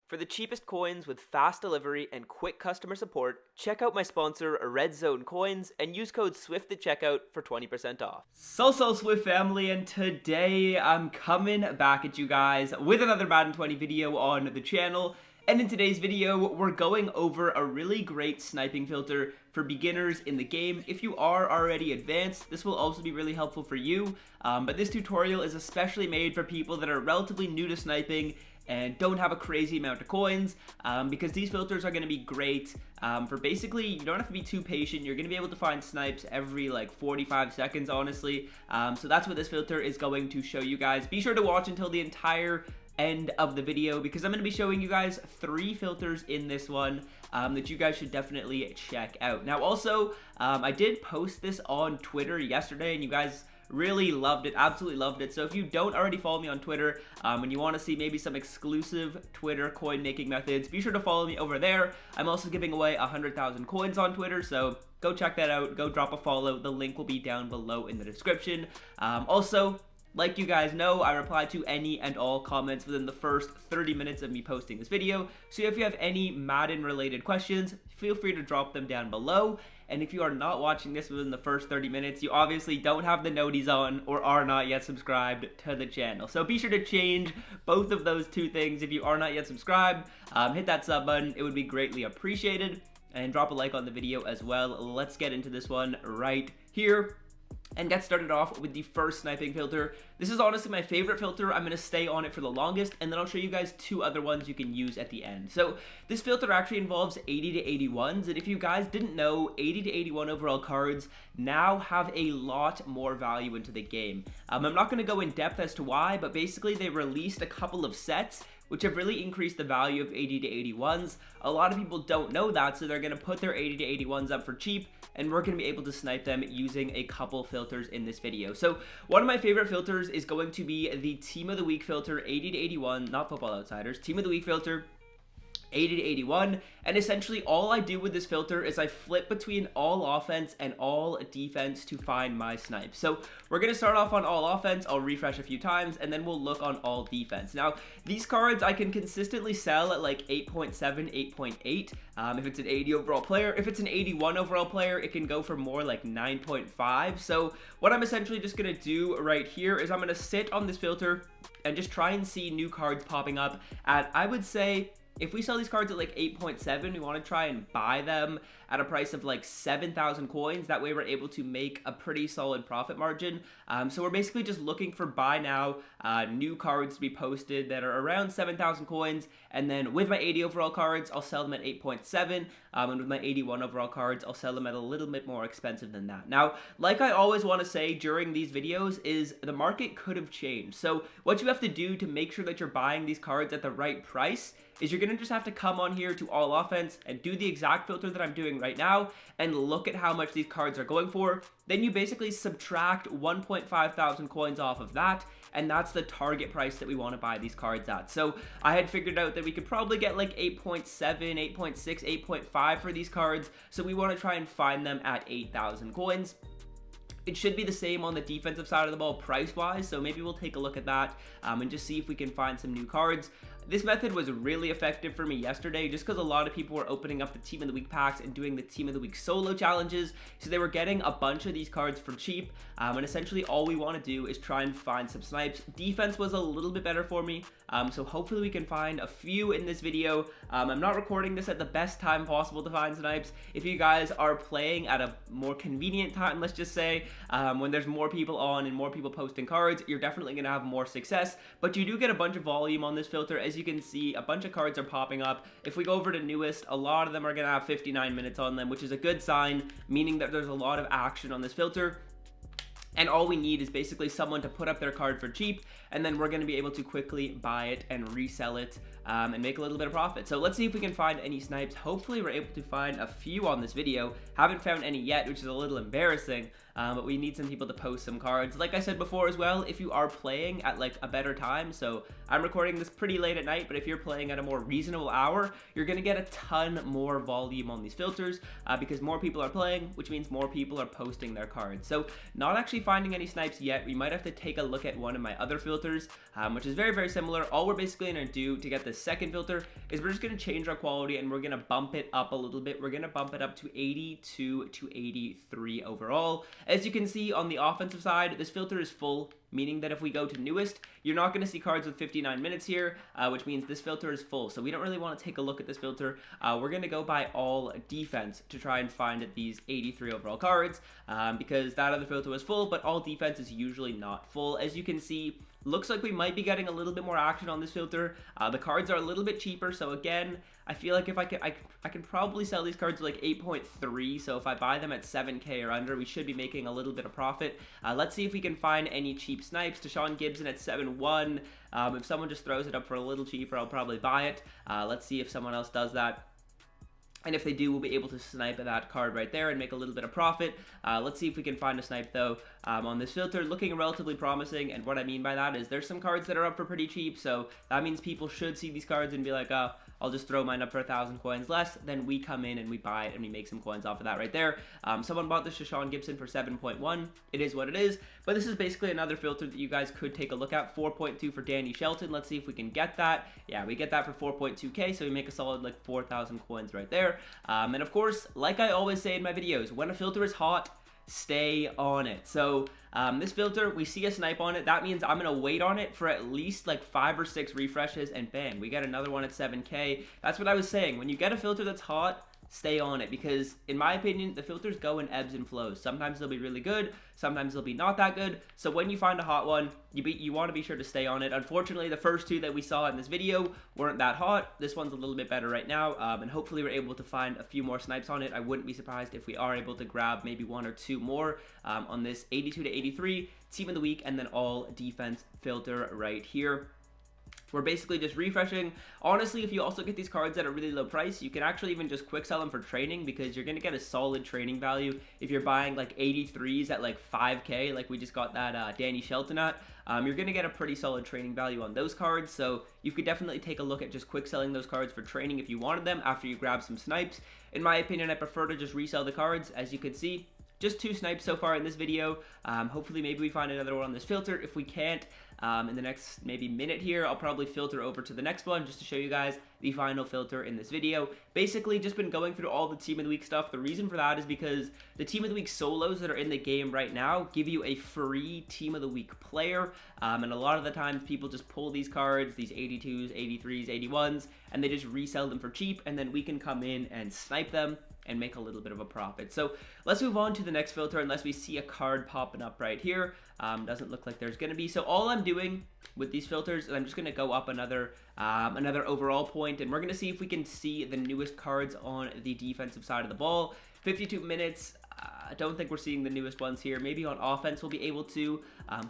For the cheapest coins with fast delivery and quick customer support, check out my sponsor, Red Zone Coins, and use code SWIFT at checkout for 20% off. So Swift family, and today I'm coming back at you guys with another Madden 20 video on the channel. And in today's video, we're going over a really great sniping filter for beginners in the game. If you are already advanced, this will also be really helpful for you. But this tutorial is especially made for people that are relatively new to sniping and don't have a crazy amount of coins, because these filters are going to be great for basically, you don't have to be too patient. You're going to be able to find snipes every like 45 seconds, honestly. So that's what this filter is going to show you guys. Be sure to watch until the entire end of the video, because I'm going to be showing you guys 3 filters in this one that you guys should definitely check out. Now also, I did post this on Twitter yesterday, and you guys really loved it, absolutely loved it. So if you don't already follow me on Twitter and you want to see maybe some exclusive Twitter coin making methods, be sure to follow me over there. I'm also giving away 100,000 coins on Twitter, so go check that out, go drop a follow. The link will be down below in the description. Also, like you guys know, I reply to any and all comments within the first 30 minutes of me posting this video. So if you have any Madden related questions, feel free to drop them down below. And if you are not watching this within the first 30 minutes, you obviously don't have the noties on or are not yet subscribed to the channel. So be sure to change both of those 2 things. If you are not yet subscribed, hit that sub button. It would be greatly appreciated. And drop a like on the video as well. Let's get into this one right here and get started off with the first sniping filter. This is honestly my favorite filter. I'm going to stay on it for the longest, and then I'll show you guys 2 other ones you can use at the end. So this filter actually involves 80 to 81s, and if you guys didn't know, 80 to 81 overall cards now have a lot more value into the game. I'm not going to go in depth as to why, but basically they released a couple of sets which have really increased the value of 80 to 81s. A lot of people don't know that, so they're going to put their 80 to 81s up for cheap, and we're going to be able to snipe them using a couple filters in this video. So one of my favorite filters is going to be the Team of the Week filter, 80 to 81, not Football Outsiders, Team of the Week filter, 80 to 81, and essentially all I do with this filter is I flip between all offense and all defense to find my snipe. So we're going to start off on all offense, I'll refresh a few times, and then we'll look on all defense. Now, these cards I can consistently sell at like 8.7, 8.8, if it's an 80 overall player. If it's an 81 overall player, it can go for more like 9.5. So what I'm essentially just going to do right here is I'm going to sit on this filter and just try and see new cards popping up at, I would say, if we sell these cards at like 8.7, we want to try and buy them at a price of like 7,000 coins. That way we're able to make a pretty solid profit margin. So we're basically just looking for buy now, new cards to be posted that are around 7,000 coins. And then with my 80 overall cards, I'll sell them at 8.7. And with my 81 overall cards, I'll sell them at a little bit more expensive than that. Now, like I always want to say during these videos is the market could have changed. So what you have to do to make sure that you're buying these cards at the right price is you're going to just have to come on here to all offense and do the exact filter that I'm doing right now and look at how much these cards are going for. Then you basically subtract 1.5 thousand coins off of that, and that's the target price that we want to buy these cards at. So I had figured out that we could probably get like 8.7, 8.6, 8.5 for these cards, so we want to try and find them at 8,000 coins. It should be the same on the defensive side of the ball price-wise, so maybe we'll take a look at that and just see if we can find some new cards. This method was really effective for me yesterday just because a lot of people were opening up the Team of the Week packs and doing the Team of the Week solo challenges, so they were getting a bunch of these cards for cheap, and essentially all we want to do is try and find some snipes. Defense was a little bit better for me, so hopefully we can find a few in this video. I'm not recording this at the best time possible to find snipes. If you guys are playing at a more convenient time, let's just say, when there's more people on and more people posting cards, you're definitely going to have more success, but you do get a bunch of volume on this filter. As you can see, a bunch of cards are popping up. If we go over to newest, a lot of them are going to have 59 minutes on them, which is a good sign, meaning that there's a lot of action on this filter. And all we need is basically someone to put up their card for cheap, and then we're going to be able to quickly buy it and resell it and make a little bit of profit. So let's see if we can find any snipes. Hopefully we're able to find a few on this video. Haven't found any yet, which is a little embarrassing. but we need some people to post some cards. Like I said before as well, if you are playing at like a better time, so I'm recording this pretty late at night, but if you're playing at a more reasonable hour, you're gonna get a ton more volume on these filters because more people are playing, which means more people are posting their cards. So not actually finding any snipes yet. We might have to take a look at one of my other filters, which is very, very similar. All we're basically gonna do to get the second filter is we're just gonna change our quality and we're gonna bump it up a little bit. We're gonna bump it up to 82 to 83 overall. As you can see on the offensive side, this filter is full, meaning that if we go to newest, you're not going to see cards with 59 minutes here, which means this filter is full. So we don't really want to take a look at this filter. We're going to go by all defense to try and find these 83 overall cards because that other filter was full, but all defense is usually not full. As you can see, looks like we might be getting a little bit more action on this filter. The cards are a little bit cheaper, so again, I feel like if I can probably sell these cards like 8.3, so if I buy them at 7k or under, we should be making a little bit of profit. Let's see if we can find any cheap snipes. Deshaun Gibson at 7.1. If someone just throws it up for a little cheaper, I'll probably buy it. Let's see if someone else does that. And if they do, we'll be able to snipe that card right there and make a little bit of profit. Let's see if we can find a snipe, though, on this filter. Looking relatively promising, and what I mean by that is there's some cards that are up for pretty cheap, so that means people should see these cards and be like, oh, I'll just throw mine up for 1,000 coins less. Then we come in and we buy it and we make some coins off of that right there. Someone bought this Deshaun Gibson for 7.1. It is what it is, but this is basically another filter that you guys could take a look at. 4.2 for Danny Shelton. Let's see if we can get that. Yeah, we get that for 4.2k, so we make a solid like 4,000 coins right there. And of course, like I always say in my videos, when a filter is hot, stay on it. So this filter, we see a snipe on it. That means I'm gonna wait on it for at least like 5 or 6 refreshes, and bang, we get another one at 7k. That's what I was saying. When you get a filter that's hot, stay on it, because in my opinion, the filters go in ebbs and flows. Sometimes they'll be really good, sometimes they'll be not that good. So when you find a hot one, you want to be sure to stay on it. Unfortunately, the first two that we saw in this video weren't that hot. This one's a little bit better right now, and hopefully we're able to find a few more snipes on it. I wouldn't be surprised if we are able to grab maybe 1 or 2 more on this 82 to 83 team of the week, and then all defense filter right here. We're basically just refreshing. Honestly, if you also get these cards at a really low price, you can actually even just quick sell them for training, because you're going to get a solid training value if you're buying like 83s at like 5k, like we just got that Danny Shelton at. You're going to get a pretty solid training value on those cards, so you could definitely take a look at just quick selling those cards for training if you wanted them after you grab some snipes. In my opinion, I prefer to just resell the cards. As you can see, just 2 snipes so far in this video. Hopefully maybe we find another one on this filter. If we can't, in the next maybe minute here, I'll probably filter over to the next one just to show you guys the final filter in this video. Basically, just been going through all the Team of the Week stuff. The reason for that is because the Team of the Week solos that are in the game right now give you a free Team of the Week player, and a lot of the times people just pull these cards, these 82s, 83s, 81s, and they just resell them for cheap, and then we can come in and snipe them and make a little bit of a profit. So let's move on to the next filter, unless we see a card popping up right here. Doesn't look like there's gonna be. So all I'm doing with these filters is I'm just gonna go up another overall point, and we're gonna see if we can see the newest cards on the defensive side of the ball. 52 minutes. I don't think we're seeing the newest ones here. Maybe on offense we'll be able to.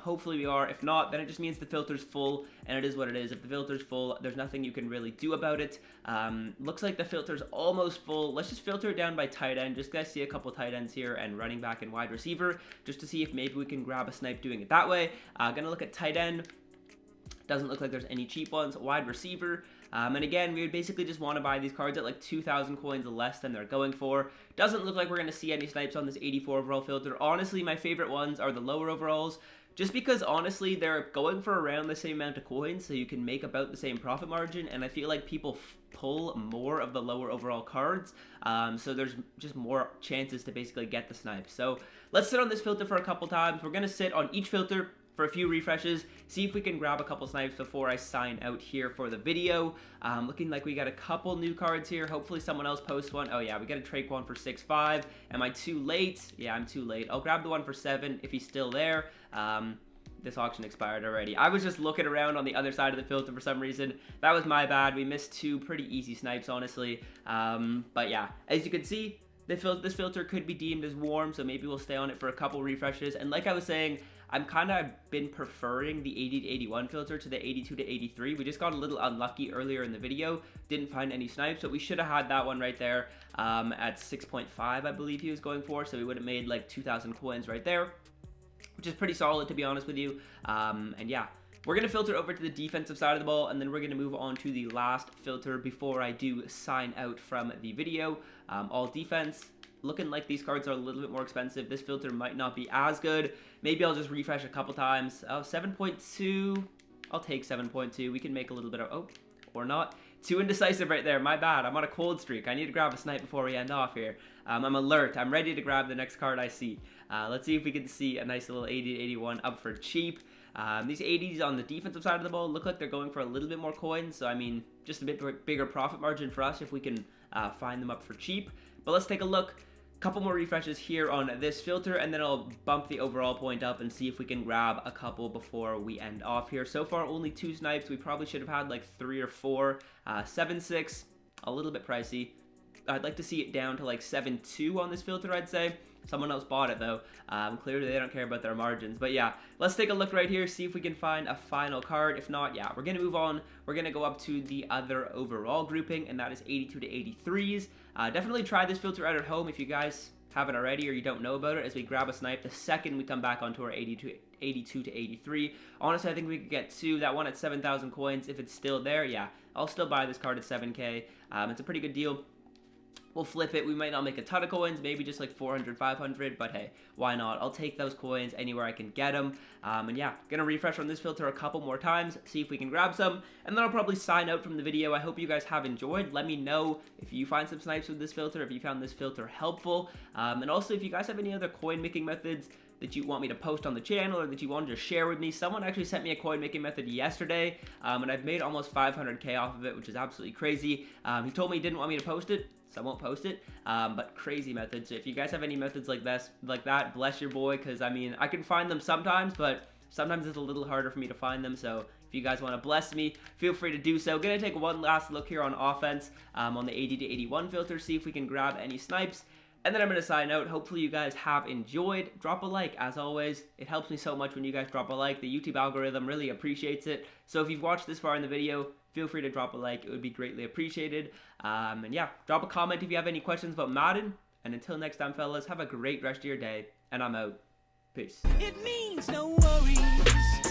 Hopefully we are. If not, then it just means the filter's full, and it is what it is. If the filter's full, there's nothing you can really do about it. Looks like the filter's almost full. Let's just filter it down by tight end. Just guys see a couple tight ends here and running back and wide receiver, just to see if maybe we can grab a snipe doing it that way. Gonna look at tight end. Doesn't look like there's any cheap ones. Wide receiver. And again, we would basically just want to buy these cards at like 2,000 coins less than they're going for. Doesn't look like we're going to see any snipes on this 84 overall filter. Honestly, my favorite ones are the lower overalls, just because honestly they're going for around the same amount of coins, so you can make about the same profit margin, and I feel like people pull more of the lower overall cards, so there's just more chances to basically get the snipes. So let's sit on this filter for a couple times. We're going to sit on each filter for a few refreshes, see if we can grab a couple snipes before I sign out here for the video. Looking like we got a couple new cards here. Hopefully someone else posts one. Oh yeah, we got a Traquan for 6.5. Am I too late? Yeah, I'm too late. I'll grab the one for 7 if he's still there. This auction expired already. I was just looking around on the other side of the filter for some reason. That was my bad. We missed 2 pretty easy snipes, honestly. But yeah, as you can see, this filter could be deemed as warm, so maybe we'll stay on it for a couple refreshes. And like I was saying, I'm kind of been preferring the 80 to 81 filter to the 82 to 83. We just got a little unlucky earlier in the video, didn't find any snipes, but we should have had that one right there at 6.5, I believe he was going for, so we would have made like 2,000 coins right there, which is pretty solid, to be honest with you. And yeah, we're going to filter over to the defensive side of the ball, and then we're going to move on to the last filter before I do sign out from the video. All defense. Looking like these cards are a little bit more expensive. This filter might not be as good. Maybe I'll just refresh a couple times. Oh, 7.2. I'll take 7.2. We can make a little bit of... Oh, or not. Too indecisive right there. My bad. I'm on a cold streak. I need to grab a snipe before we end off here. I'm alert. I'm ready to grab the next card I see. Let's see if we can see a nice little 80 to 81 up for cheap. These 80s on the defensive side of the ball look like they're going for a little bit more coins. So, I mean, just a bit bigger profit margin for us if we can find them up for cheap. But let's take a look. Couple more refreshes here on this filter, and then I'll bump the overall point up and see if we can grab a couple before we end off here. So far, only 2 snipes. We probably should have had like 3 or 4. 7.6, a little bit pricey. I'd like to see it down to like 7.2 on this filter, I'd say. Someone else bought it though. Clearly they don't care about their margins. But yeah, let's take a look right here, see if we can find a final card. If not, yeah, we're gonna move on. We're gonna go up to the other overall grouping, and that is 82 to 83s. Definitely try this filter out at home if you guys haven't already or you don't know about it, as we grab a snipe the second we come back onto our 82 to 83. Honestly, I think we could get 2. That one at 7,000 coins, if it's still there, yeah, I'll still buy this card at 7k. It's a pretty good deal. We'll flip it. We might not make a ton of coins, maybe just like 400, 500, but hey, why not? I'll take those coins anywhere I can get them. And yeah, gonna refresh on this filter a couple more times, see if we can grab some, and then I'll probably sign out from the video. I hope you guys have enjoyed. Let me know if you find some snipes with this filter, if you found this filter helpful, and also if you guys have any other coin making methods that you want me to post on the channel, or that you wanted to share with me. Someone actually sent me a coin making method yesterday, and I've made almost 500k off of it, which is absolutely crazy. He told me he didn't want me to post it, so I won't post it, but crazy methods. So if you guys have any methods like that, bless your boy, because I mean, I can find them sometimes, but sometimes it's a little harder for me to find them. So if you guys want to bless me, feel free to do so. Gonna take one last look here on offense, on the 80 to 81 filter, see if we can grab any snipes. And then I'm going to sign out. Hopefully you guys have enjoyed. Drop a like, as always. It helps me so much when you guys drop a like. The YouTube algorithm really appreciates it. So if you've watched this far in the video, feel free to drop a like. It would be greatly appreciated. And yeah, drop a comment if you have any questions about Madden. And until next time, fellas, have a great rest of your day. And I'm out. Peace. It means no worries.